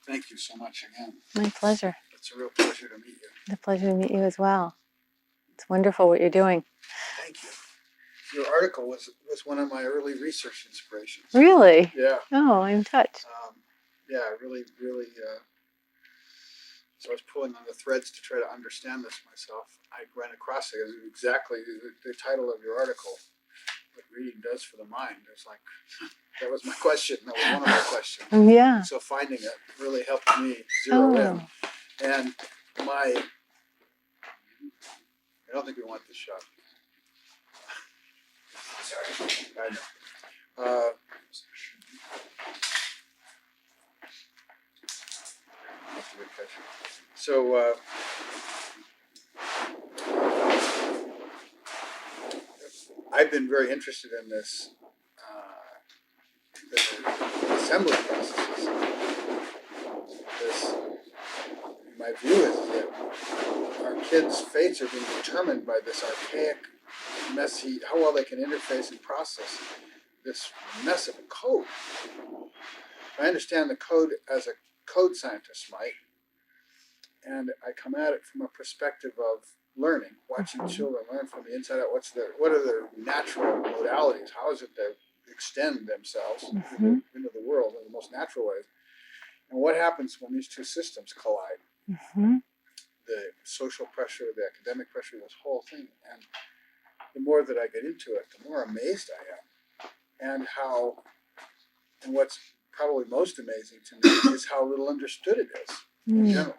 Thank you so much again. My pleasure. It's a real pleasure to meet you. The pleasure to meet you as well. It's wonderful what you're doing. Thank you. Your article was one of my early research inspirations. Really? Yeah. Oh, I'm touched. Yeah, really. So I was pulling on the threads to try to understand this myself. I ran across it as exactly the title of your article, what reading does for the mind. It's like, that was my question. That was one of my questions. Yeah. So finding it really helped me zero in. And I don't think we want this shot. Sorry. I know. That's a good catch. So, I've been very interested in this, the assembly processes. My view is that our kids' fates are being determined by this archaic, messy, how well they can interface and process this mess of a code. I understand the code as a code scientist might, and I come at it from a perspective of learning, watching children learn from the inside out. What are their natural modalities? How is it they extend themselves into the world in the most natural ways? And what happens when these two systems collide? The social pressure, the academic pressure, this whole thing. And the more that I get into it, the more amazed I am. And what's probably most amazing to me is how little understood it is in general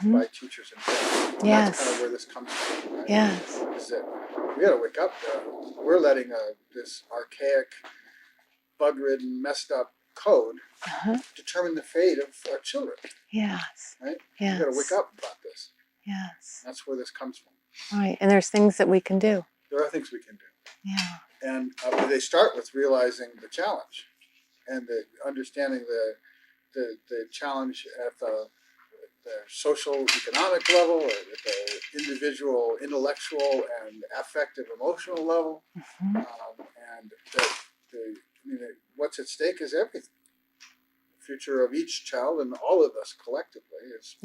by teachers and parents. And that's kind of where this comes from, right? Yes. Is that we got to wake up. We're letting this archaic, bug-ridden, messed up code determine the fate of our children. Yes. Right? Yes. We got to wake up about this. Yes. That's where this comes from. Right. And there's things that we can do. There are things we can do. Yeah. And they start with realizing the challenge and the understanding the challenge at the social economic level, or at the individual intellectual and affective emotional level. And what's at stake is everything. The future of each child and all of us collectively is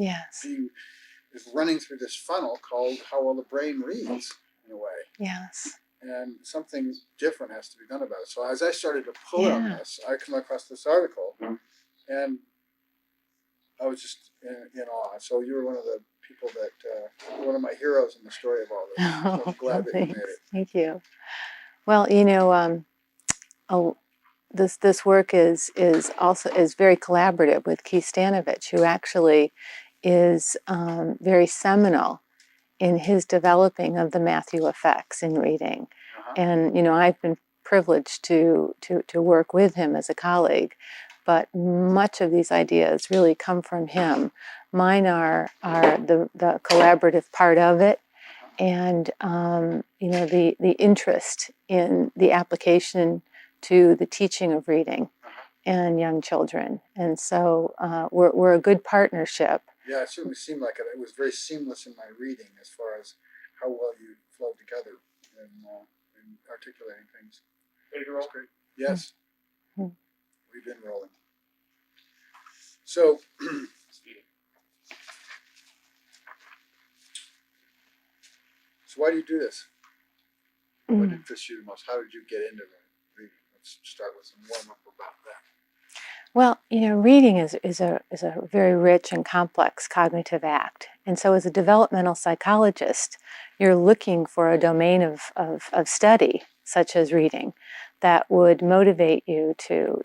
running through this funnel called how well the brain reads, in a way. Yes. And something different has to be done about it. So as I started to pull on this, I come across this article, and I was just in awe. So you were one of the people that, one of my heroes in the story of all this. So I'm glad that you made it. Thank you. Well, this work is very collaborative with Keith Stennett, who actually is very seminal in his developing of the Matthew effects in reading. And I've been privileged to work with him as a colleague, but much of these ideas really come from him. Mine are the collaborative part of it, and the interest in the application to the teaching of reading and young children. And so we're a good partnership. Yeah, it certainly seemed like it. It was very seamless in my reading as far as how well you flowed together in articulating things. Ready to roll? Great. Yes. We've been rolling. So, why do you do this? What interests you the most? How did you get into reading? Let's start with some warm-up about that. Well, reading is a very rich and complex cognitive act. And so as a developmental psychologist, you're looking for a domain of study, such as reading, that would motivate you to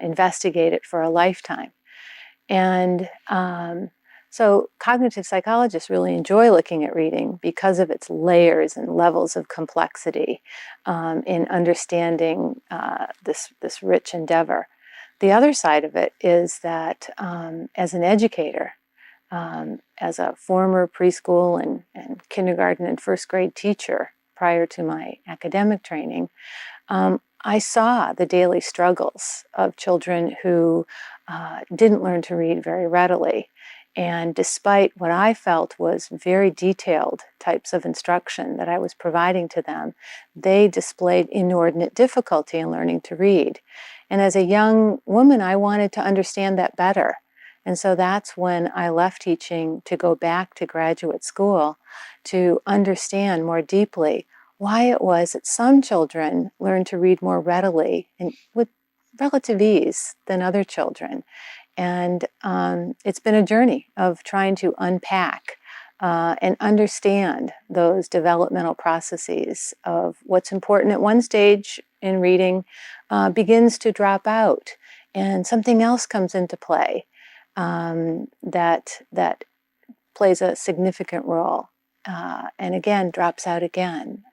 investigate it for a lifetime. And so cognitive psychologists really enjoy looking at reading because of its layers and levels of complexity in understanding this rich endeavor. The other side of it is that as an educator, as a former preschool and kindergarten and first grade teacher prior to my academic training, I saw the daily struggles of children who didn't learn to read very readily. And despite what I felt was very detailed types of instruction that I was providing to them, they displayed inordinate difficulty in learning to read. And as a young woman, I wanted to understand that better. And so that's when I left teaching to go back to graduate school to understand more deeply why it was that some children learned to read more readily and with relative ease than other children. And it's been a journey of trying to unpack and understand those developmental processes of what's important at one stage in reading begins to drop out, and something else comes into play that plays a significant role, and again drops out again.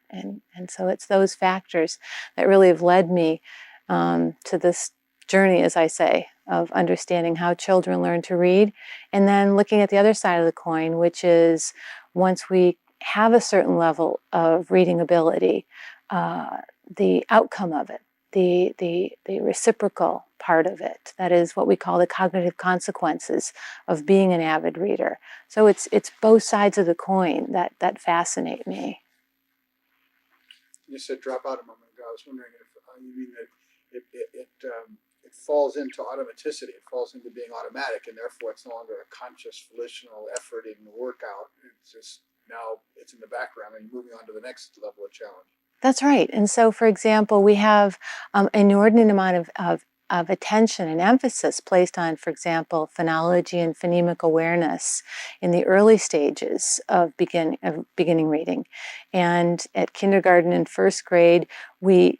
And so it's those factors that really have led me to this journey, as I say, of understanding how children learn to read, and then looking at the other side of the coin, which is once we have a certain level of reading ability, the outcome of it, the reciprocal part of it, that is what we call the cognitive consequences of being an avid reader. So it's both sides of the coin that fascinate me. You said drop out a moment ago. I was wondering if you mean that it falls into automaticity. It falls into being automatic, and therefore it's no longer a conscious, volitional, efforting workout. It's just now it's in the background, and you're moving on to the next level of challenge. That's right. And so, for example, we have an inordinate amount of attention and emphasis placed on, for example, phonology and phonemic awareness in the early stages of beginning reading. And at kindergarten and first grade, we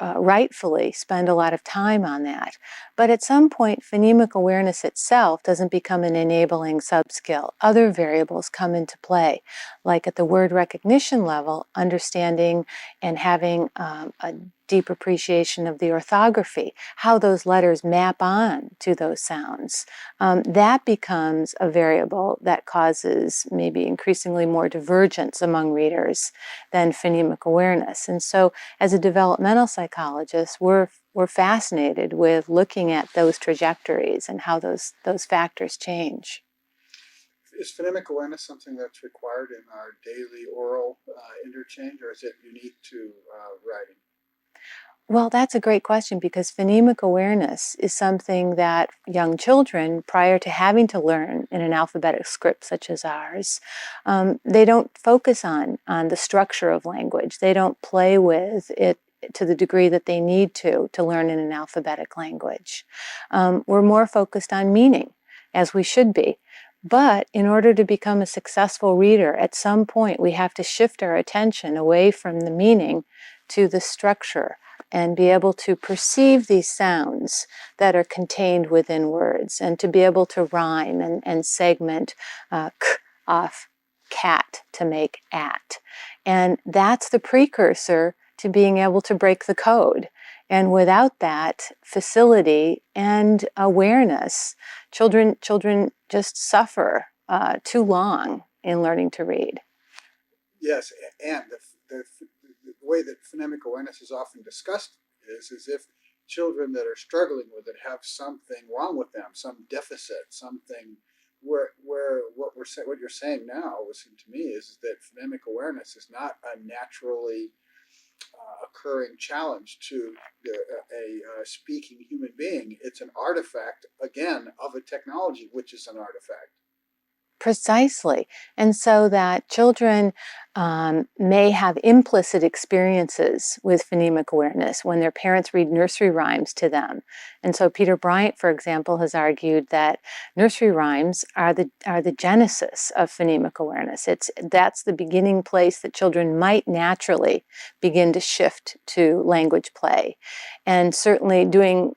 rightfully spend a lot of time on that. But at some point, phonemic awareness itself doesn't become an enabling subskill. Other variables come into play, like at the word recognition level, understanding and having a deep appreciation of the orthography, how those letters map on to those sounds. That becomes a variable that causes maybe increasingly more divergence among readers than phonemic awareness. And so as a developmental psychologist, we're fascinated with looking at those trajectories and how those factors change. Is phonemic awareness something that's required in our daily oral interchange, or is it unique to writing? Well, that's a great question, because phonemic awareness is something that young children, prior to having to learn in an alphabetic script such as ours, they don't focus on the structure of language. They don't play with it to the degree that they need to learn in an alphabetic language. We're more focused on meaning, as we should be. But in order to become a successful reader, at some point we have to shift our attention away from the meaning to the structure and be able to perceive these sounds that are contained within words, and to be able to rhyme and segment k off cat to make at. And that's the precursor to being able to break the code. And without that facility and awareness, children just suffer too long in learning to read. Yes, and the way that phonemic awareness is often discussed is as if children that are struggling with it have something wrong with them, some deficit, something where what you're saying now, listen to me, is that phonemic awareness is not a naturally occurring challenge to a speaking human being. It's an artifact, again, of a technology, which is an artifact. Precisely. And so that children may have implicit experiences with phonemic awareness when their parents read nursery rhymes to them. And so Peter Bryant, for example, has argued that nursery rhymes are the genesis of phonemic awareness. That's the beginning place that children might naturally begin to shift to language play. And certainly doing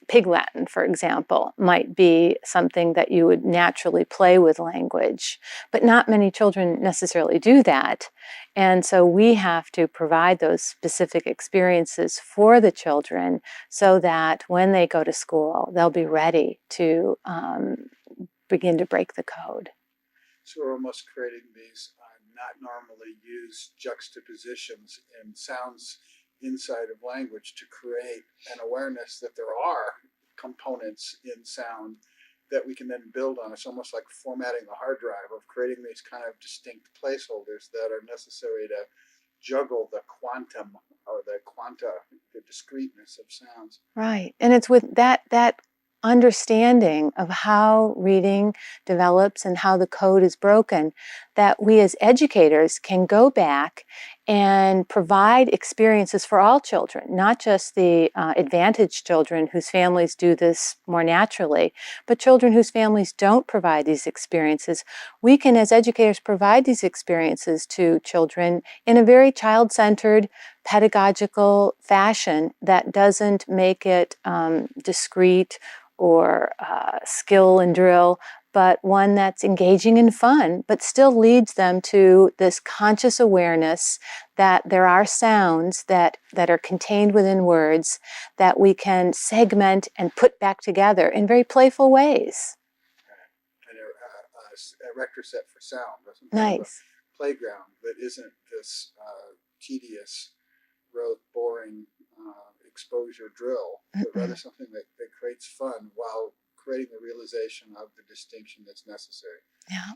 Pig Latin, for example, might be something that you would naturally play with language, but not many children necessarily do that. And so we have to provide those specific experiences for the children so that when they go to school, they'll be ready to begin to break the code. So we're almost creating these not normally used juxtapositions and sounds inside of language to create an awareness that there are components in sound that we can then build on. It's almost like formatting the hard drive, of creating these kind of distinct placeholders that are necessary to juggle the quantum or the quanta, the discreteness of sounds. Right. And it's with that understanding of how reading develops and how the code is broken, that we as educators can go back and provide experiences for all children, not just the advantaged children whose families do this more naturally, but children whose families don't provide these experiences. We can, as educators, provide these experiences to children in a very child-centered, pedagogical fashion that doesn't make it discrete or skill and drill, but one that's engaging and fun, but still leads them to this conscious awareness that there are sounds that are contained within words that we can segment and put back together in very playful ways. And a rector set for sound, doesn't Nice. A playground that isn't this tedious, rote, boring exposure drill, but rather something that creates fun while creating the realization of the distinction that's necessary. Yeah.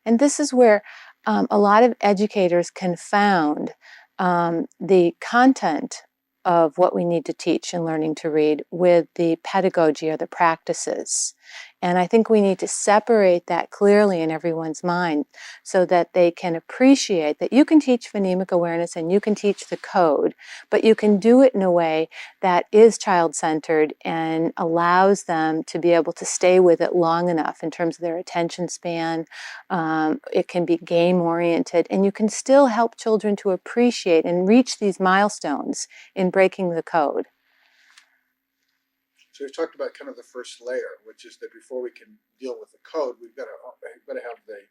And this is where a lot of educators confound the content of what we need to teach in learning to read with the pedagogy or the practices. And I think we need to separate that clearly in everyone's mind so that they can appreciate that you can teach phonemic awareness and you can teach the code, but you can do it in a way that is child-centered and allows them to be able to stay with it long enough in terms of their attention span. It can be game-oriented, and you can still help children to appreciate and reach these milestones in breaking the code. So we've talked about kind of the first layer, which is that before we can deal with the code, we've got to have the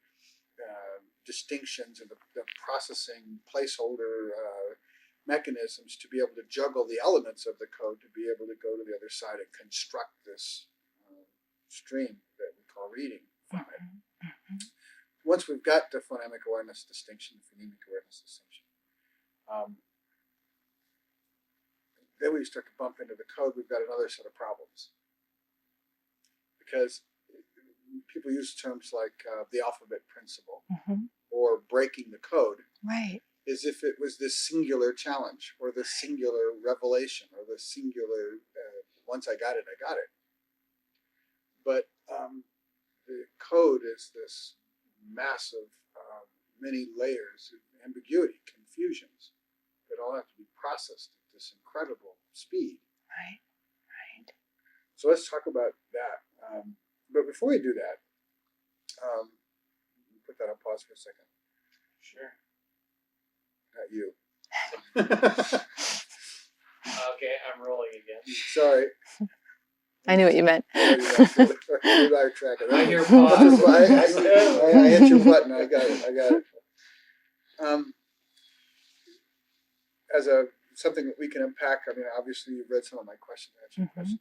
distinctions and the processing placeholder mechanisms to be able to juggle the elements of the code to be able to go to the other side and construct this stream that we call reading from it. Once we've got the phonemic awareness distinction, phonemic awareness distinction, then we start to bump into the code, we've got another set of problems. Because people use terms like the alphabet principle or breaking the code, right, as if it was this singular challenge or this singular revelation or this singular, once I got it, I got it. But the code is this massive, many layers of ambiguity, confusions that all have to be processed at this incredible speed. right, right. So let's talk about that. But before we do that, put that on pause for a second. Sure. Not you. Okay, I'm rolling again. Sorry. I knew what you meant. I hear pause. I hit your button. I got it. As something that we can unpack, I mean, obviously you've read some of my questions, answered your questions.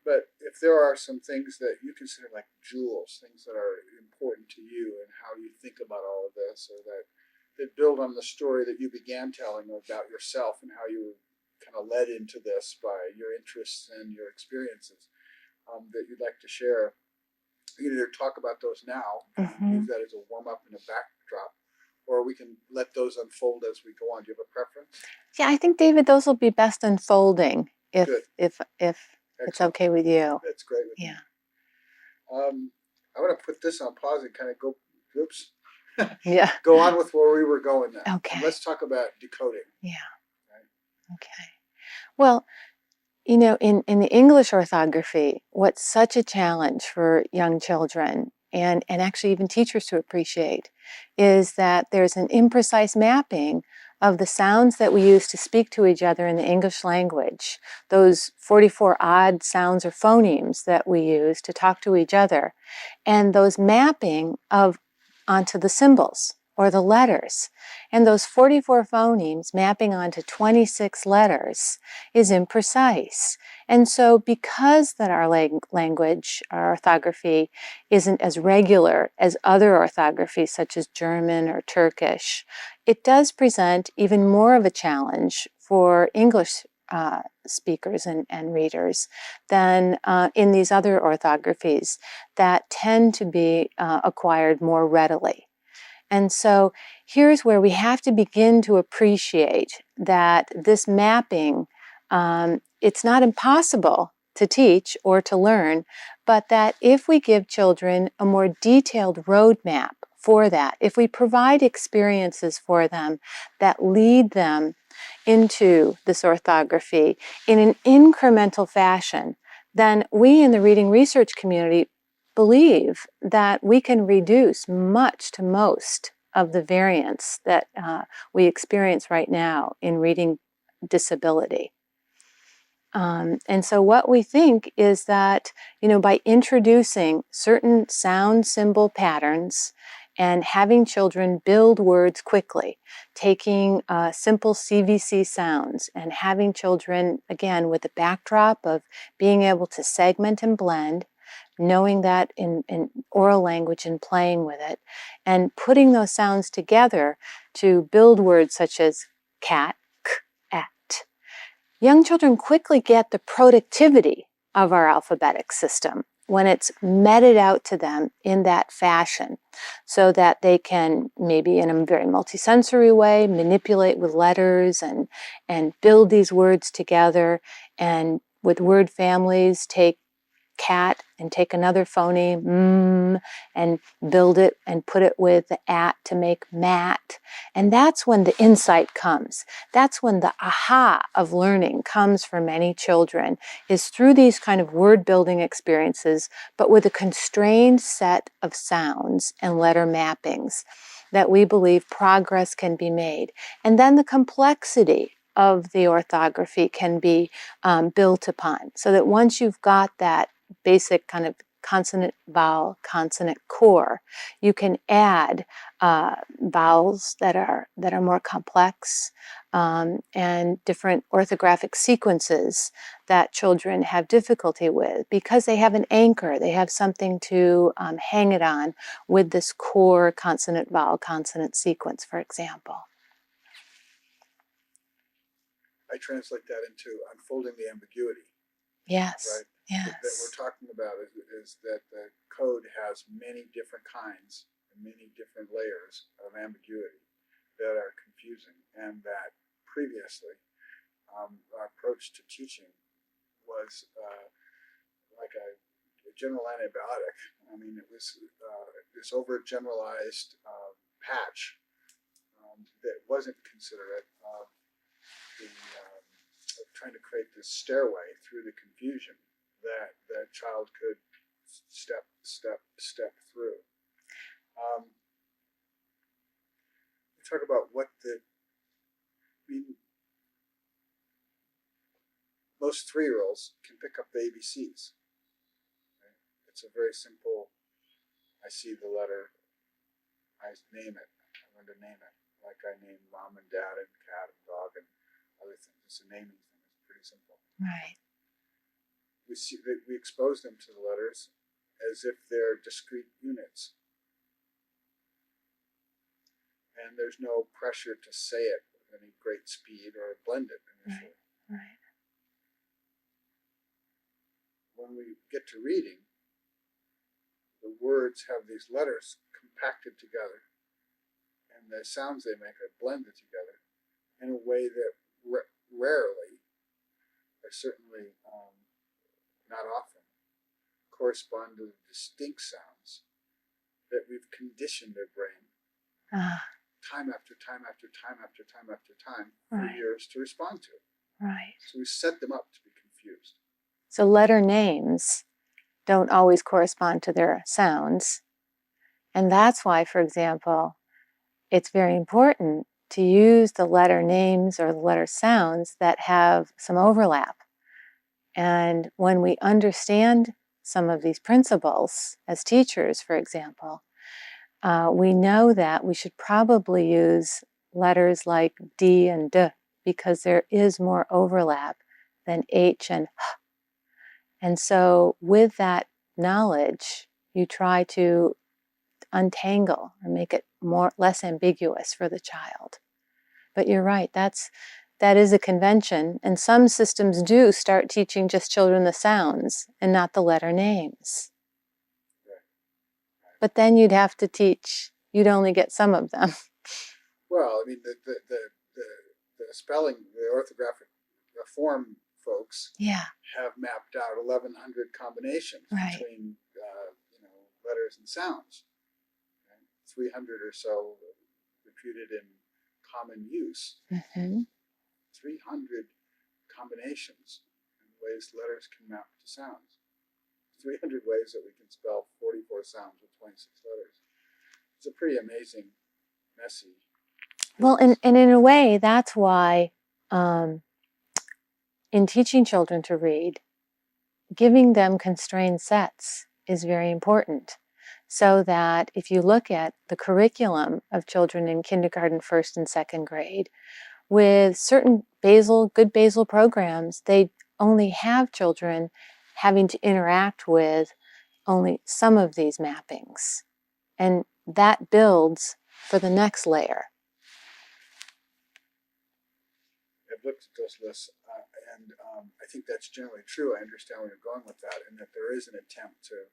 But if there are some things that you consider like jewels, things that are important to you and how you think about all of this, or that build on the story that you began telling about yourself and how you were kind of led into this by your interests and your experiences, that you'd like to share, you can either talk about those now, use that as a warm-up and a backdrop, or we can let those unfold as we go on. Do you have a preference? Yeah, I think, David, those will be best unfolding if it's okay with you. That's great with me. I'm going to put this on pause and kind of go, Yeah. go on with where we were going now. Okay. And let's talk about decoding. Yeah. Right. Okay. Well, you know, in the English orthography, what's such a challenge for young children and actually even teachers to appreciate is that there's an imprecise mapping of the sounds that we use to speak to each other in the English language, those 44 odd sounds or phonemes that we use to talk to each other, and those mapping onto the symbols or the letters. And those 44 phonemes mapping onto 26 letters is imprecise. And so because that our language, our orthography, isn't as regular as other orthographies such as German or Turkish, it does present even more of a challenge for English speakers and readers than in these other orthographies that tend to be acquired more readily. And so here's where we have to begin to appreciate that this mapping, it's not impossible to teach or to learn, but that if we give children a more detailed roadmap for that, if we provide experiences for them that lead them into this orthography in an incremental fashion, then we in the reading research community believe that we can reduce much to most of the variance that we experience right now in reading disability. And so what we think is that, by introducing certain sound symbol patterns and having children build words quickly, taking simple CVC sounds and having children, again, with the backdrop of being able to segment and blend, knowing that in oral language and playing with it, and putting those sounds together to build words such as cat, at. Young children quickly get the productivity of our alphabetic system when it's meted out to them in that fashion, so that they can, maybe in a very multisensory way, manipulate with letters and build these words together, and with word families take cat and take another phoneme and build it and put it with the at to make mat. And that's when the insight comes. That's when the aha of learning comes for many children, is through these kind of word building experiences, but with a constrained set of sounds and letter mappings, that we believe progress can be made. And then the complexity of the orthography can be built upon, so that once you've got that basic kind of consonant, vowel, consonant core, you can add vowels that are more complex, and different orthographic sequences that children have difficulty with, because they have an anchor, they have something to hang it on with this core consonant, vowel, consonant sequence, for example. I translate that into unfolding the ambiguity. Yes. Right? Yes. That we're talking about is that the code has many different kinds and many different layers of ambiguity that are confusing, and that previously our approach to teaching was like a general antibiotic. I mean, it was this overgeneralized patch that wasn't considerate of trying to create this stairway through the confusion that the child could step through. We talk about most 3-year-olds can pick up the ABCs. Right? It's a very simple, I see the letter, I name it, I learn to name it, like I name mom and dad and cat and dog and other things. It's a naming thing. It's pretty simple. Right. We expose them to the letters as if they're discrete units. And there's no pressure to say it with any great speed or blend it initially. Right. When we get to reading, the words have these letters compacted together, and the sounds they make are blended together in a way that rarely, or certainly not often, correspond to the distinct sounds that we've conditioned their brain time after time after time after time after time for years to respond to. Right. So we set them up to be confused. So letter names don't always correspond to their sounds. And that's why, for example, it's very important to use the letter names or the letter sounds that have some overlap. And when we understand some of these principles as teachers, for example, we know that we should probably use letters like D and D, because there is more overlap than H and H. And so with that knowledge, you try to untangle or make it less ambiguous for the child. But you're right, that is a convention, and some systems do start teaching just children the sounds and not the letter names. But then you'd have to teach, you'd only get some of them. Well, I mean, the spelling, the orthographic form folks Yeah. have mapped out 1,100 combinations Right. between letters and sounds. 300 or so reputed in common use. Mm-hmm. 300 combinations in ways letters can map to sounds. 300 ways that we can spell 44 sounds with 26 letters. It's a pretty amazing, messy. Well, and in a way, that's why in teaching children to read, giving them constrained sets is very important. So that if you look at the curriculum of children in kindergarten, first and second grade, with certain good basal programs, they only have children having to interact with only some of these mappings. And that builds for the next layer. I've looked at those lists, and I think that's generally true. I understand where you're going with that, and that there is an attempt to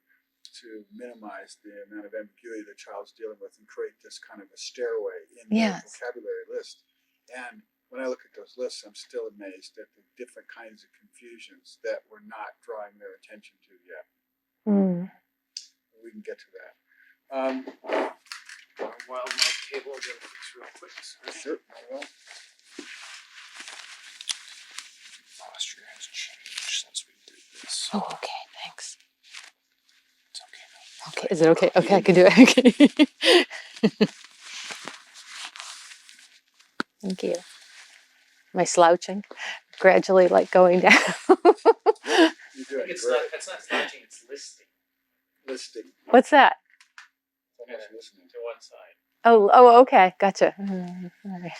minimize the amount of ambiguity the child's dealing with and create this kind of a stairway in the vocabulary list. And when I look at those lists, I'm still amazed at the different kinds of confusions that we're not drawing their attention to yet. We can get to that. While my table, I'll get it fixed real quick. Sure, I will. Posture has changed since we did this. Oh, okay, thanks. It's okay now. Okay, is it okay? Okay, I can do it. Okay. Thank you. Am I slouching? Gradually, like going down. You're doing It's great. not slouching, it's listing. Listing. What's that? Almost listening. To one side. Oh, okay, gotcha. All right.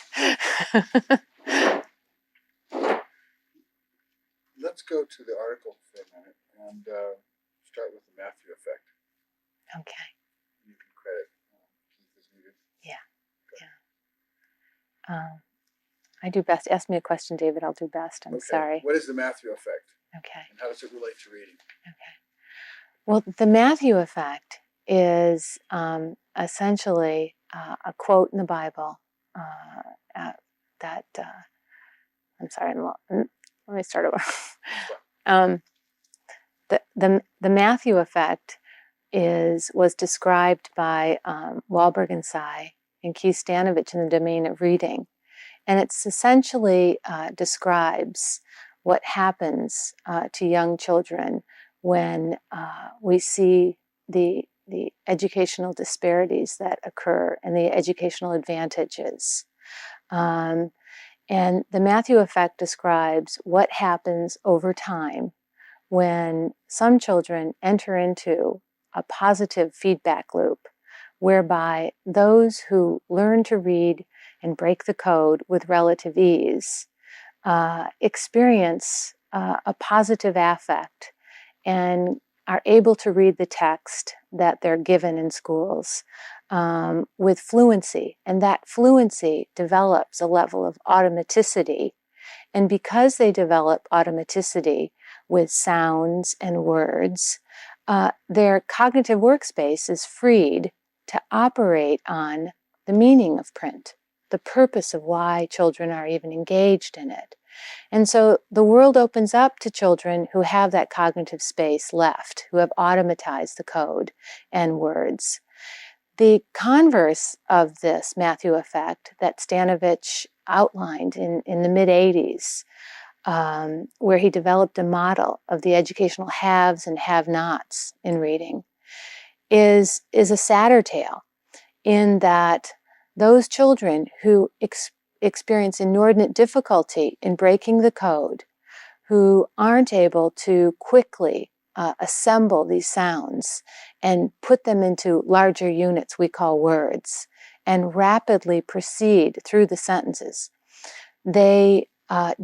Let's go to the article for a minute and start with the Matthew effect. Okay. You can credit Keith as needed. I do best. Ask me a question, David. I'll do best. I'm sorry. What is the Matthew effect? Okay. And how does it relate to reading? Okay. Well, the Matthew effect is essentially a quote in the Bible that. I'm sorry. Let me start over. The Matthew effect was described by Wahlberg and Sy and Keith Stanovich in the domain of reading, and it's essentially describes what happens to young children when we see the educational disparities that occur and the educational advantages. And the Matthew effect describes what happens over time when some children enter into a positive feedback loop, whereby those who learn to read and break the code with relative ease experience a positive affect and are able to read the text that they're given in schools with fluency. And that fluency develops a level of automaticity. And because they develop automaticity with sounds and words, their cognitive workspace is freed to operate on the meaning of print, the purpose of why children are even engaged in it. And so the world opens up to children who have that cognitive space left, who have automatized the code and words. The converse of this Matthew effect that Stanovich outlined in the mid-'80s, where he developed a model of the educational haves and have-nots in reading, is a sadder tale, in that those children who experience inordinate difficulty in breaking the code, who aren't able to quickly assemble these sounds and put them into larger units we call words, and rapidly proceed through the sentences, they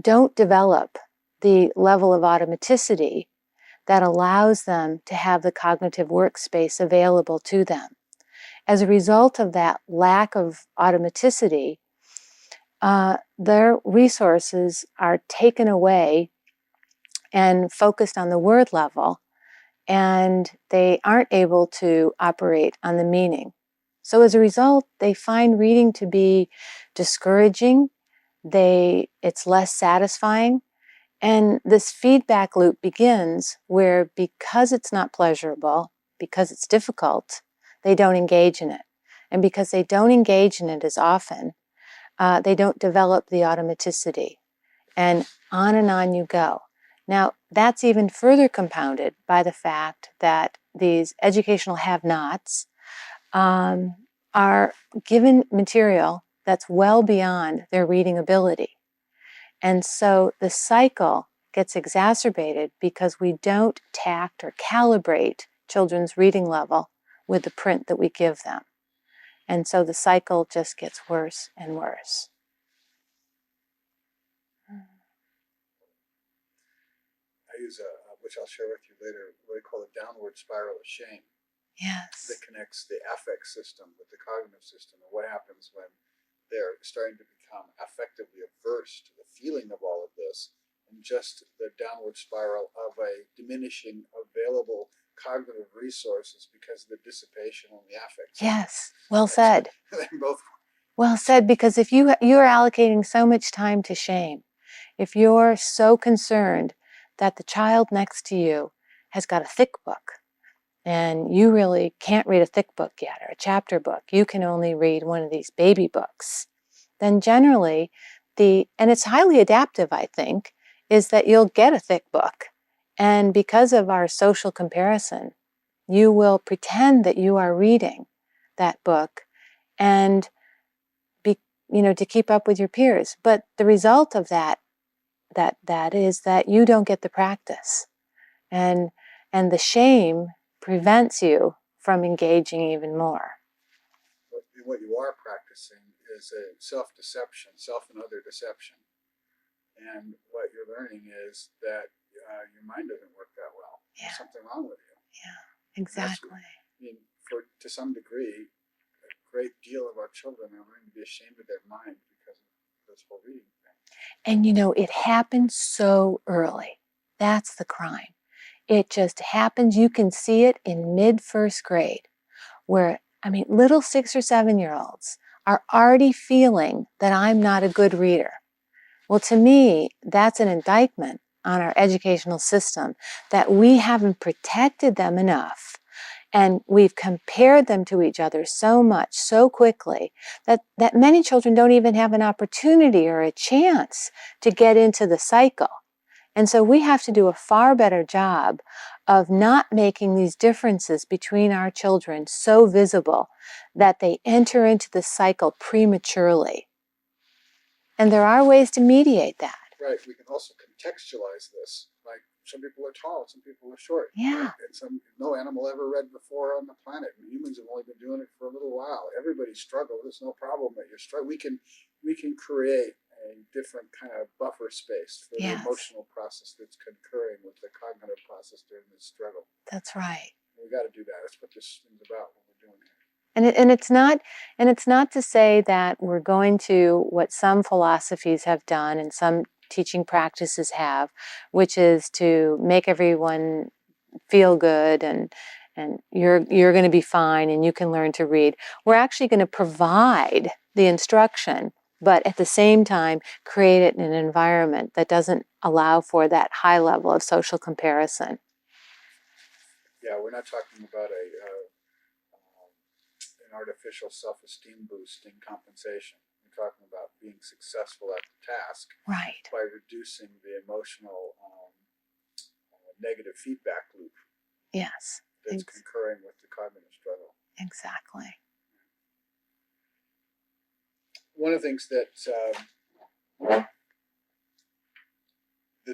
don't develop the level of automaticity that allows them to have the cognitive workspace available to them. As a result of that lack of automaticity, their resources are taken away and focused on the word level, and they aren't able to operate on the meaning. So as a result, they find reading to be discouraging, it's less satisfying, And this feedback loop begins where, because it's not pleasurable, because it's difficult, they don't engage in it. And because they don't engage in it as often, they don't develop the automaticity. And on you go. Now, that's even further compounded by the fact that these educational have-nots are given material that's well beyond their reading ability. And so the cycle gets exacerbated because we don't tact or calibrate children's reading level with the print that we give them. And so the cycle just gets worse and worse. I use which I'll share with you later, what I call a downward spiral of shame. Yes. That connects the affect system with the cognitive system, and what happens when they're starting to become affectively averse to the feeling of all of this, and just the downward spiral of a diminishing available cognitive resources because of the dissipation on the affect system. Yes, well said. They both. Well said, because if you're allocating so much time to shame, if you're so concerned that the child next to you has got a thick book, and you really can't read a thick book yet, or a chapter book, you can only read one of these baby books, then generally, and it's highly adaptive, I think, is that you'll get a thick book. And because of our social comparison, you will pretend that you are reading that book and to keep up with your peers. But the result of that is that you don't get the practice. And the shame prevents you from engaging even more. What you are practicing is a self-deception, self and other deception. And what you're learning is that your mind doesn't work that well. Yeah. There's something wrong with you. Yeah, exactly. To some degree, a great deal of our children are learning to be ashamed of their mind because of this whole reading thing. And it happens so early. That's the crime. It just happens. You can see it in mid-first grade, where, little 6 or 7-year-olds are already feeling that I'm not a good reader. Well, to me, that's an indictment on our educational system, that we haven't protected them enough, and we've compared them to each other so much, so quickly, that many children don't even have an opportunity or a chance to get into the cycle. And so we have to do a far better job of not making these differences between our children so visible that they enter into the cycle prematurely. And there are ways to mediate that. Right. We can also contextualize this. Like, some people are tall, some people are short. Yeah. Right? And no animal ever read before on the planet. Humans have only been doing it for a little while. Everybody struggles. There's no problem that you're struggling. We can create a different kind of buffer space for the emotional process that's concurring with the cognitive process during this struggle. That's right. We got to do that. That's what this thing's about, what we're doing here. And it's not to say that we're going to what some philosophies have done and some teaching practices have, which is to make everyone feel good and you're going to be fine and you can learn to read. We're actually going to provide the instruction, but at the same time create it in an environment that doesn't allow for that high level of social comparison. Yeah, we're not talking about an artificial self-esteem boosting compensation. We're talking about being successful at the task, right, by reducing the emotional negative feedback loop. Yes. That's concurring with the cognitive struggle. Exactly. One of the things that's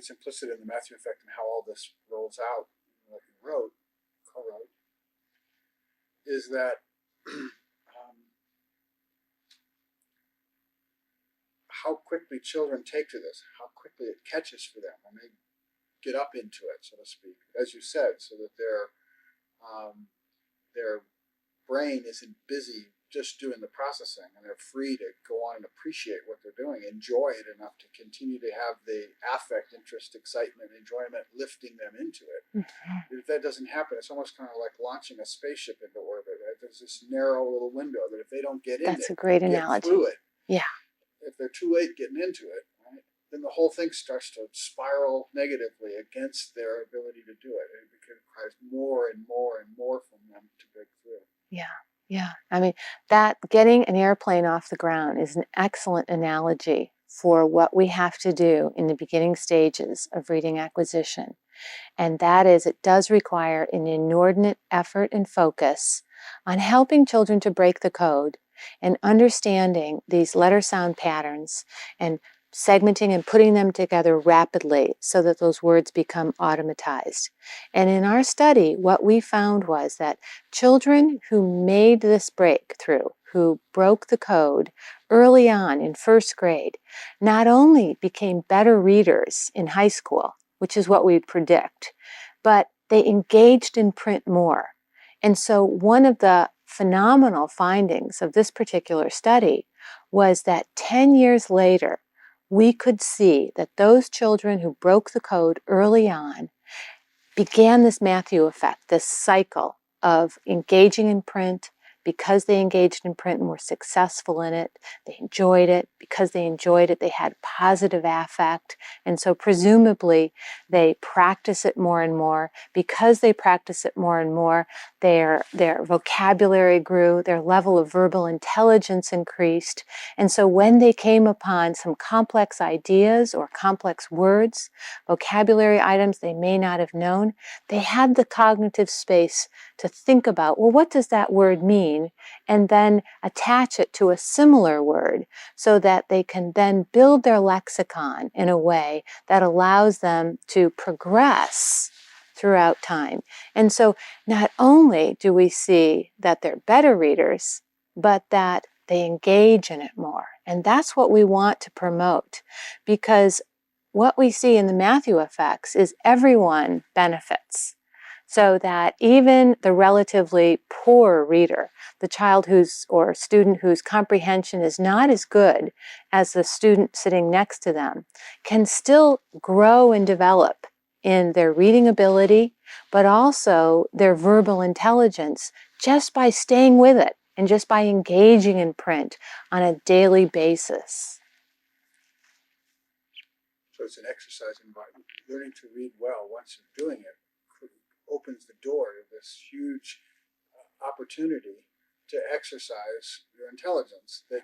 implicit in the Matthew effect and how all this rolls out, what you co-wrote, is that how quickly children take to this, how quickly it catches for them when they get up into it, so to speak, as you said, so that their brain isn't busy just doing the processing, and they're free to go on and appreciate what they're doing, enjoy it enough to continue to have the affect, interest, excitement, enjoyment lifting them into it. Mm-hmm. If that doesn't happen, it's almost kind of like launching a spaceship into orbit. Right? There's this narrow little window that if they don't get in That's a great analogy. Get through it, yeah. if they're too late getting into it, right, then the whole thing starts to spiral negatively against their ability to do it. It requires more and more and more from them to break through. Yeah, yeah. I mean, that getting an airplane off the ground is an excellent analogy for what we have to do in the beginning stages of reading acquisition. And that is, it does require an inordinate effort and focus on helping children to break the code and understanding these letter sound patterns and segmenting and putting them together rapidly so that those words become automatized. And in our study, what we found was that children who made this breakthrough, who broke the code early on in first grade, not only became better readers in high school, which is what we'd predict, but they engaged in print more. And so one of the phenomenal findings of this particular study was that 10 years later, we could see that those children who broke the code early on began this Matthew effect, this cycle of engaging in print. Because they engaged in print and were successful in it, they enjoyed it. Because they enjoyed it, they had positive affect. And so presumably they practice it more and more. Because they practice it more and more, their vocabulary grew, their level of verbal intelligence increased. And so when they came upon some complex ideas or complex words, vocabulary items they may not have known, they had the cognitive space to think about, well, what does that word mean? And then attach it to a similar word so that they can then build their lexicon in a way that allows them to progress throughout time. And so not only do we see that they're better readers, but that they engage in it more. And that's what we want to promote, because what we see in the Matthew effects is everyone benefits. So that even the relatively poor reader, the child or student whose comprehension is not as good as the student sitting next to them, can still grow and develop in their reading ability, but also their verbal intelligence just by staying with it and just by engaging in print on a daily basis. So it's an exercise in learning to read well. Once you're doing it, opens the door to this huge opportunity to exercise your intelligence that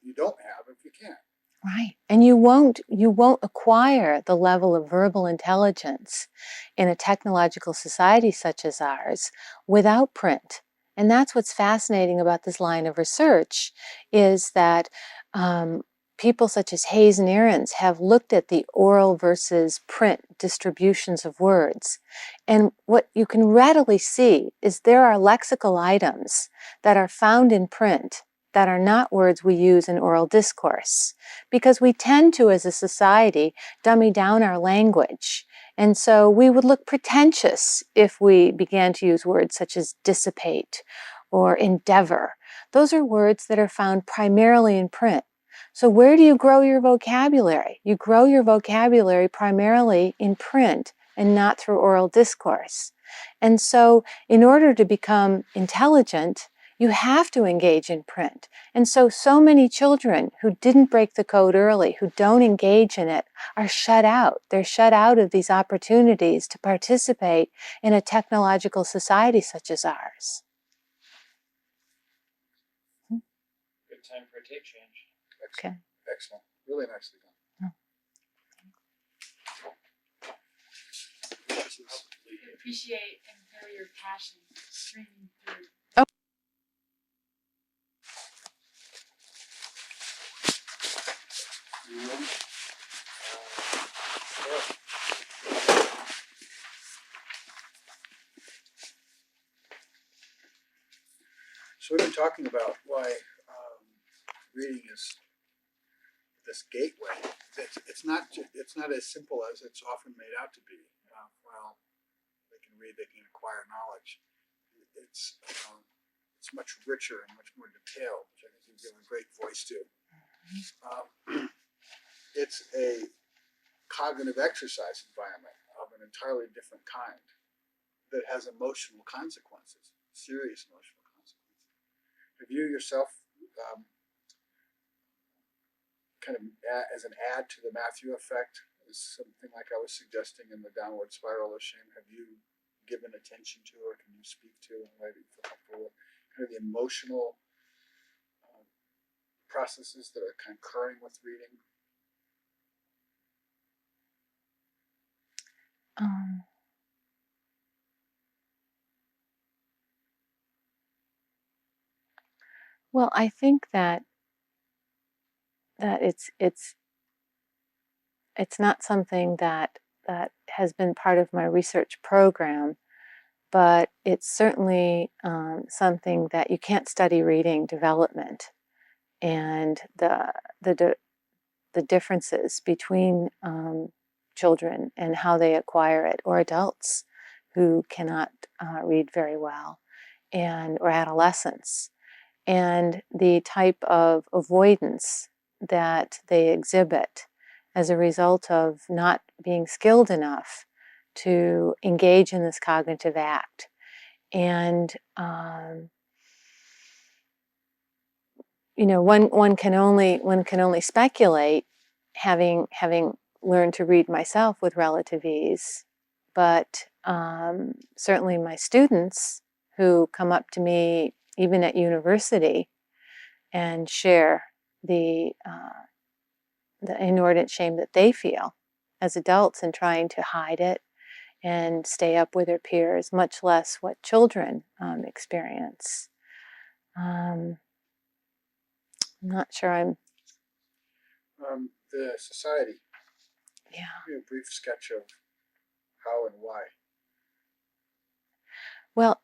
you don't have if you can't. Right. And you won't acquire the level of verbal intelligence in a technological society such as ours without print. And that's what's fascinating about this line of research, is that people such as Hayes and Ahrens have looked at the oral versus print distributions of words. And what you can readily see is there are lexical items that are found in print that are not words we use in oral discourse, because we tend to, as a society, dummy down our language. And so we would look pretentious if we began to use words such as dissipate or endeavor. Those are words that are found primarily in print. So where do you grow your vocabulary? You grow your vocabulary primarily in print and not through oral discourse. And so in order to become intelligent, you have to engage in print. And so many children who didn't break the code early, who don't engage in it, are shut out. They're shut out of these opportunities to participate in a technological society such as ours. Good time for a tape change. Excellent. Okay. Excellent. Really nicely done. We appreciate and feel your passion streaming through. So we've been talking about why reading is this gateway. It's not as simple as it's often made out to be. Well, they can read, they can acquire knowledge. It's much richer and much more detailed, which I think you give a great voice to. It's a cognitive exercise environment of an entirely different kind that has emotional consequences, serious emotional consequences. Have you yourself kind of as an add to the Matthew effect, is something like I was suggesting in the downward spiral of shame. Have you given attention to, or can you speak to, and why do you feel comfortable with kind of the emotional processes that are concurring with reading? Well, I think that it's not something that has been part of my research program, but it's certainly something that you can't study reading development and the differences between children and how they acquire it, or adults who cannot read very well, or adolescents, and the type of avoidance that they exhibit as a result of not being skilled enough to engage in this cognitive act. And one can only speculate, having learned to read myself with relative ease, but certainly my students who come up to me even at university and share the inordinate shame that they feel as adults in trying to hide it and stay up with their peers, much less what children experience. I'm not sure I'm. The society. Yeah. Give me a brief sketch of how and why. Well,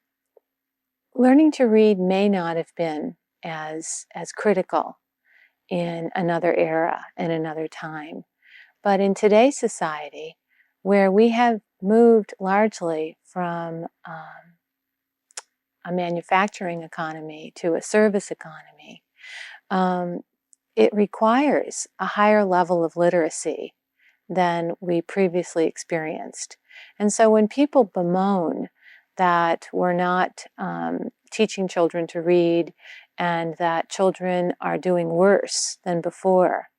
learning to read may not have been as critical in another era and another time, but in today's society, where we have moved largely from a manufacturing economy to a service economy, it requires a higher level of literacy than we previously experienced. And so when people bemoan that we're not teaching children to read and that children are doing worse than before,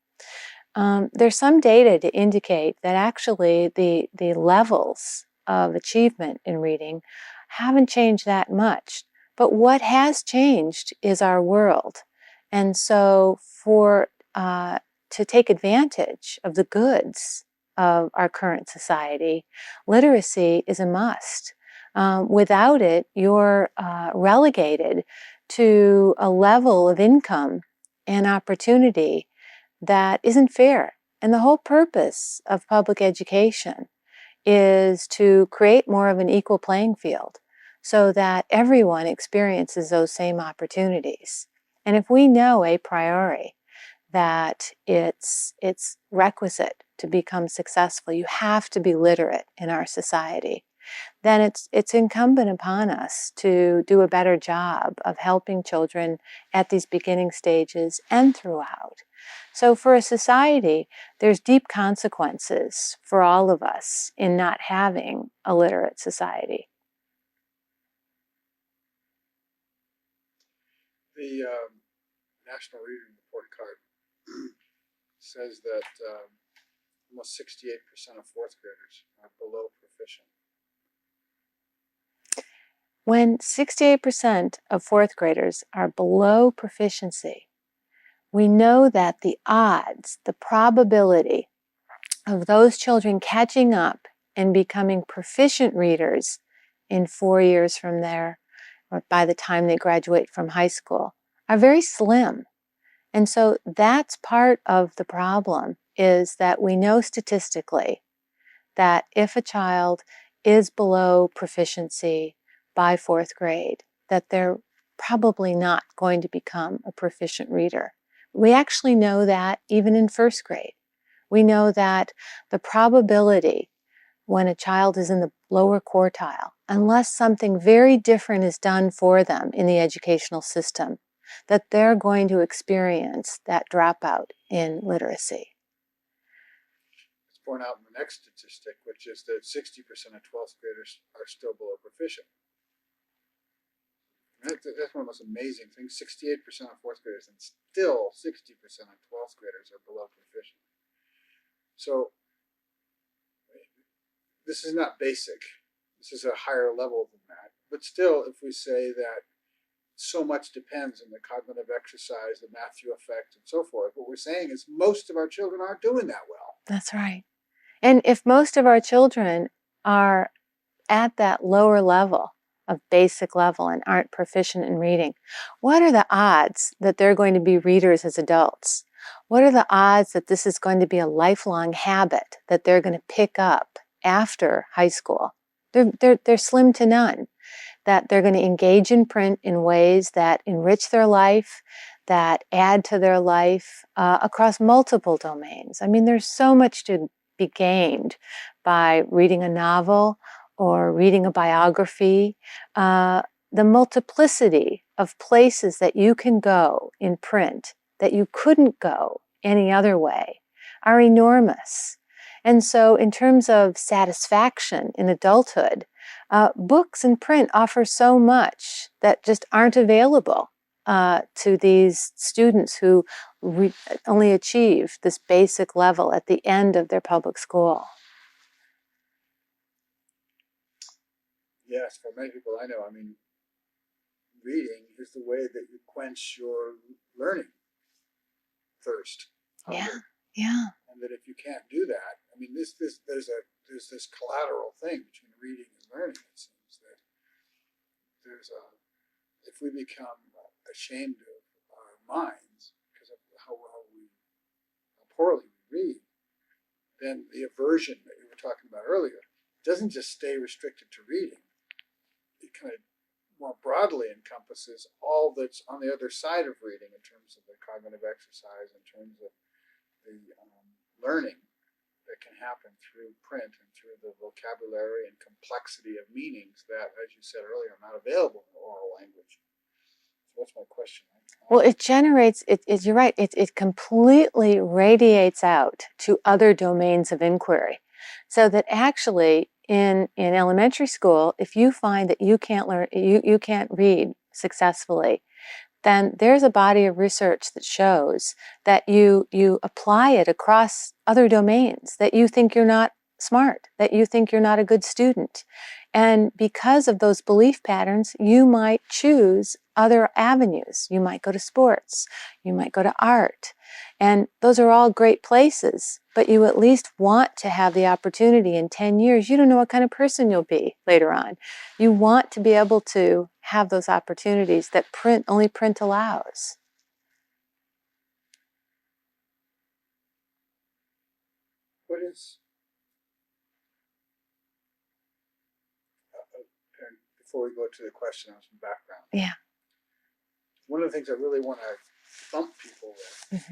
there's some data to indicate that actually the levels of achievement in reading haven't changed that much. But what has changed is our world. And so to take advantage of the goods of our current society, literacy is a must. Without it, you're relegated to a level of income and opportunity that isn't fair. And the whole purpose of public education is to create more of an equal playing field so that everyone experiences those same opportunities. And if we know a priori that it's requisite to become successful, you have to be literate in our society, then it's incumbent upon us to do a better job of helping children at these beginning stages and throughout. So for a society, there's deep consequences for all of us in not having a literate society. The National Reading Report card says that almost 68% of fourth graders are below proficient. When 68% of fourth graders are below proficiency, we know that the odds, the probability of those children catching up and becoming proficient readers in 4 years from there, or by the time they graduate from high school, are very slim. And so that's part of the problem, is that we know statistically that if a child is below proficiency by fourth grade, that they're probably not going to become a proficient reader. We actually know that even in first grade. We know that the probability when a child is in the lower quartile, unless something very different is done for them in the educational system, that they're going to experience that dropout in literacy. It's borne out in the next statistic, which is that 60% of 12th graders are still below proficient. That's one of the most amazing things. 68% of fourth graders and still 60% of 12th graders are below proficient. So this is not basic. This is a higher level than that. But still, if we say that so much depends on the cognitive exercise, the Matthew effect, and so forth, what we're saying is most of our children aren't doing that well. That's right. And if most of our children are at that lower level of basic level and aren't proficient in reading, what are the odds that they're going to be readers as adults? What are the odds that this is going to be a lifelong habit that they're going to pick up after high school? They're slim to none. That they're going to engage in print in ways that enrich their life, that add to their life across multiple domains. I mean, there's so much to be gained by reading a novel or reading a biography. The multiplicity of places that you can go in print that you couldn't go any other way are enormous. And so in terms of satisfaction in adulthood, books and print offer so much that just aren't available to these students who only achieve this basic level at the end of their public school. Yes, for many people I know, I mean, reading is the way that you quench your learning thirst. Yeah, yeah. And that if you can't do that, I mean, there's this collateral thing between reading and learning. It seems that if we become ashamed of our minds because of how poorly we read, then the aversion that you were talking about earlier doesn't just stay restricted to reading. It kind of more broadly encompasses all that's on the other side of reading in terms of the cognitive exercise, in terms of the learning that can happen through print and through the vocabulary and complexity of meanings that, as you said earlier, are not available in oral language. So that's my question. Well, it generates, you're right, it completely radiates out to other domains of inquiry. So that actually in elementary school, if you find that you can't learn, you can't read successfully, then there's a body of research that shows that you apply it across other domains, that you think you're not smart, that you think you're not a good student. And because of those belief patterns, you might choose other avenues. You might go to sports, you might go to art. And those are all great places, but you at least want to have the opportunity in 10 years. You don't know what kind of person you'll be later on. You want to be able to have those opportunities that only print allows. What is, and before we go to the question, on some background. Yeah. One of the things I really want to thump people with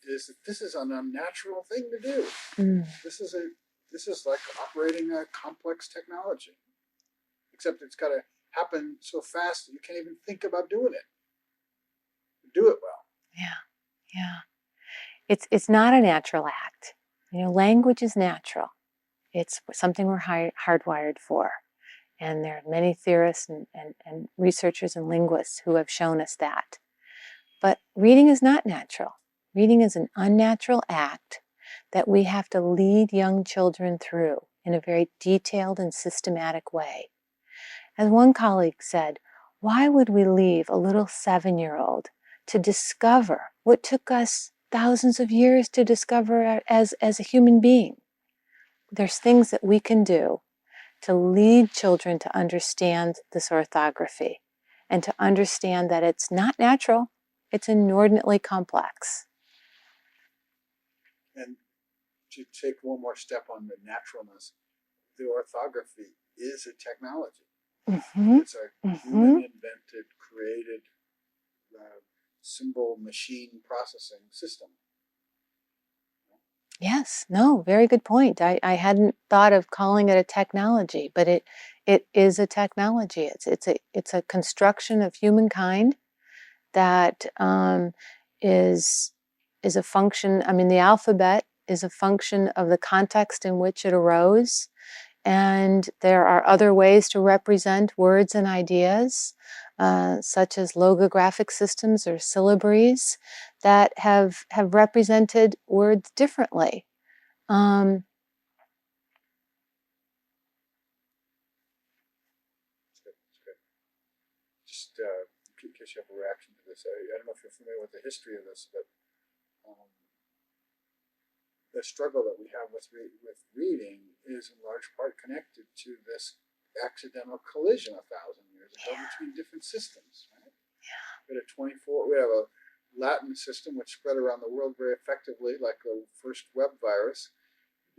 is that this is an unnatural thing to do. This is like operating a complex technology, except it's got to happen so fast that you can't even think about doing it. Do it well. Yeah. It's not a natural act. You know, language is natural. It's something we're hardwired for. And there are many theorists and researchers and linguists who have shown us that. But reading is not natural. Reading is an unnatural act that we have to lead young children through in a very detailed and systematic way. As one colleague said, why would we leave a little 7-year-old to discover what took us thousands of years to discover as a human being? There's things that we can do to lead children to understand this orthography and to understand that it's not natural, it's inordinately complex. And to take one more step on the naturalness, the orthography is a technology. It's a human-invented, created symbol machine processing system. Yes, no, very good point. I hadn't thought of calling it a technology, but it is a technology. It's a construction of humankind that is a function. I mean, the alphabet is a function of the context in which it arose, And there are other ways to represent words and ideas, such as logographic systems or syllabries that have represented words differently. That's good. Just in case you have a reaction to this, I don't know if you're familiar with the history of this, but the struggle that we have with reading is in large part connected to this accidental collision 1,000 years ago between different systems. Right? We have a Latin system which spread around the world very effectively, like the first web virus,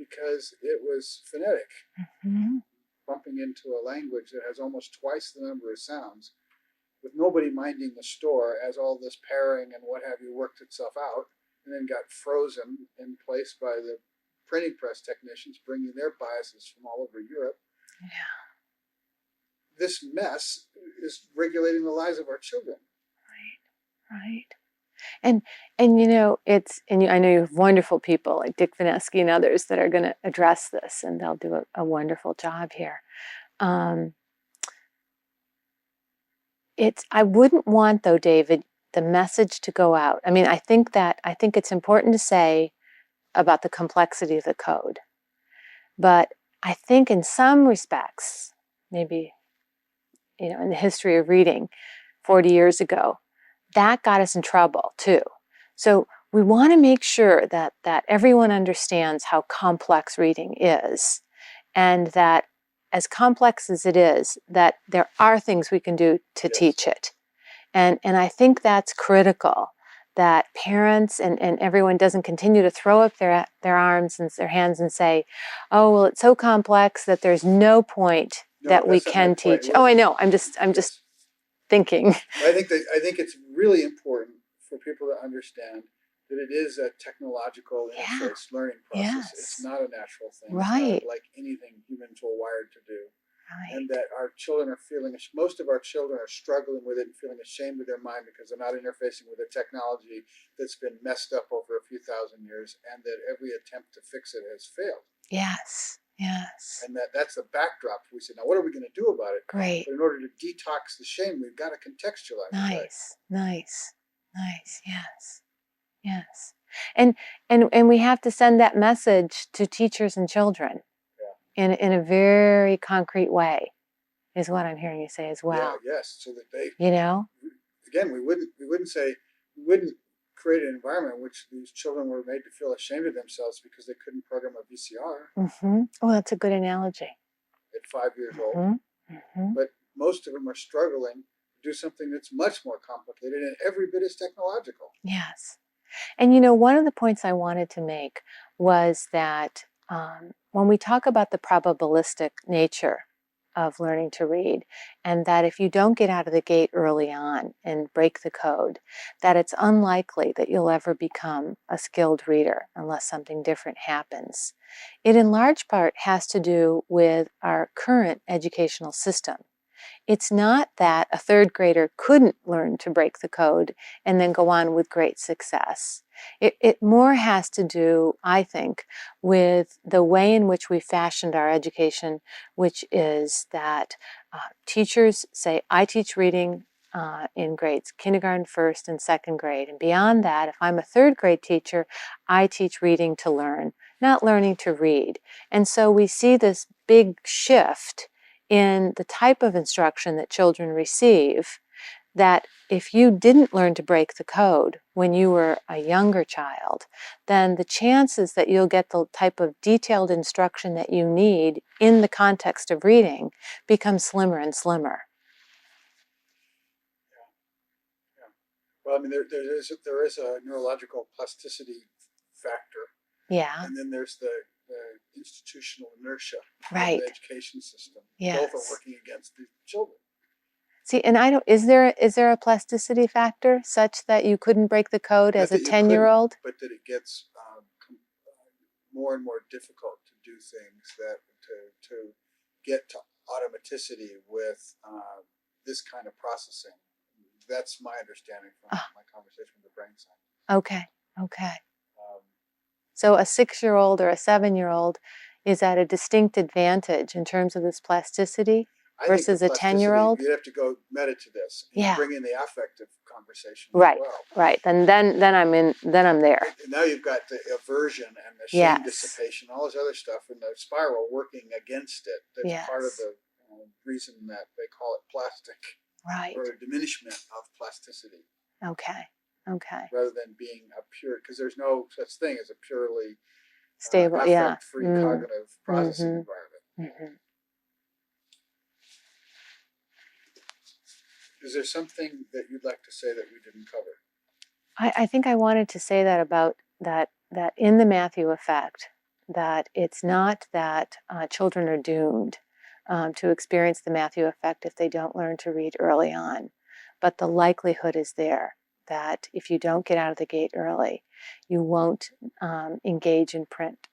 because it was phonetic, bumping into a language that has almost twice the number of sounds, with nobody minding the store as all this pairing and what have you worked itself out, and then got frozen in place by the printing press technicians bringing their biases from all over Europe. Yeah. This mess is regulating the lives of our children. Right. And you know, I know you have wonderful people like Dick Vineski and others that are going to address this, and they'll do a wonderful job here. I wouldn't want, though, David, the message to go out. I mean, I think it's important to say about the complexity of the code. But I think in some respects, maybe, in the history of reading 40 years ago, that got us in trouble too. So we want to make sure that everyone understands how complex reading is, and that as complex as it is, that there are things we can do to teach it. And I think that's critical, that parents and everyone doesn't continue to throw up their arms and their hands and say, oh, well, it's so complex that there's no point that we can teach. Oh, I know. I'm just thinking. I think it's really important for people to understand that it is a technological interface learning process. It's not a natural thing. Right. It's not like anything humans were wired to do. Right. And that our children are most of our children are struggling with it and feeling ashamed of their mind because they're not interfacing with a technology that's been messed up over a few thousand years, and that every attempt to fix it has failed. Yes. And that's the backdrop. We said, now what are we going to do about it? Great. But in order to detox the shame, we've got to contextualize it. Nice. Yes. And we have to send that message to teachers and children in a very concrete way, is what I'm hearing you say as well. Yeah, yes, so that they, again, we wouldn't create an environment in which these children were made to feel ashamed of themselves because they couldn't program a VCR. Oh, that's a good analogy. At 5 years old. But most of them are struggling to do something that's much more complicated and every bit as technological. Yes. And one of the points I wanted to make was that when we talk about the probabilistic nature of learning to read, and that if you don't get out of the gate early on and break the code, that it's unlikely that you'll ever become a skilled reader unless something different happens. It in large part has to do with our current educational system. It's not that a third grader couldn't learn to break the code and then go on with great success. It more has to do, I think, with the way in which we fashioned our education, which is that teachers say, I teach reading in grades kindergarten, first, and second grade. And beyond that, if I'm a third grade teacher, I teach reading to learn, not learning to read. And so we see this big shift in the type of instruction that children receive, that if you didn't learn to break the code when you were a younger child, then the chances that you'll get the type of detailed instruction that you need in the context of reading become slimmer and slimmer. Yeah. Well, I mean, there is a neurological plasticity factor. Yeah. And then there's the institutional inertia of the education system. Yes. Both are working against the children. See, and is there a plasticity factor such that you couldn't break the code as a 10-year-old? But that it gets more and more difficult to do things to get to automaticity with this kind of processing. That's my understanding from my conversation with the brain science. Okay. So a 6-year-old or a 7-year-old, is at a distinct advantage in terms of this plasticity I think versus the a plasticity, 10-year-old. you have to go meta to this. And Yeah. bring in the affective conversation Right, as well. right. And then I'm in. Then I'm there. And now you've got the aversion and the shame Yes. dissipation, all this other stuff, and the spiral working against it. That's part of Yes. the reason that they call it plastic, Right. or a diminishment of plasticity, Okay. Okay. rather than being a pure, because there's no such thing as a purely Stable. Yeah. affect-free cognitive processing Mhm. environment. Mm-hmm. Is there something that you'd like to say that we didn't cover? I think I wanted to say that about that in the Matthew effect, that it's not that children are doomed to experience the Matthew effect if they don't learn to read early on, but the likelihood is there that if you don't get out of the gate early, you won't engage in print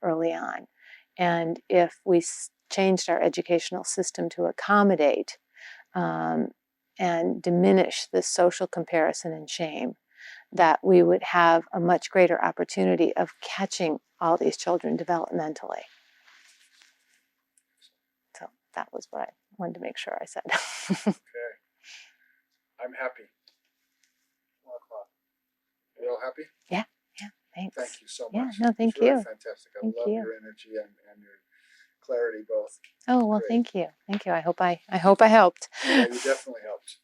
early on. And if we changed our educational system to accommodate and diminish this social comparison and shame, that we would have a much greater opportunity of catching all these children developmentally. So that was what I wanted to make sure I said. Okay. I'm happy. 1 o'clock. You all happy? Yeah, thanks. Thank you so much. Yeah, no, thank It's really you. fantastic. I Thank love you. your energy and your clarity both. Oh, well, Great. thank you. Thank you. I hope I helped. Yeah, you definitely helped.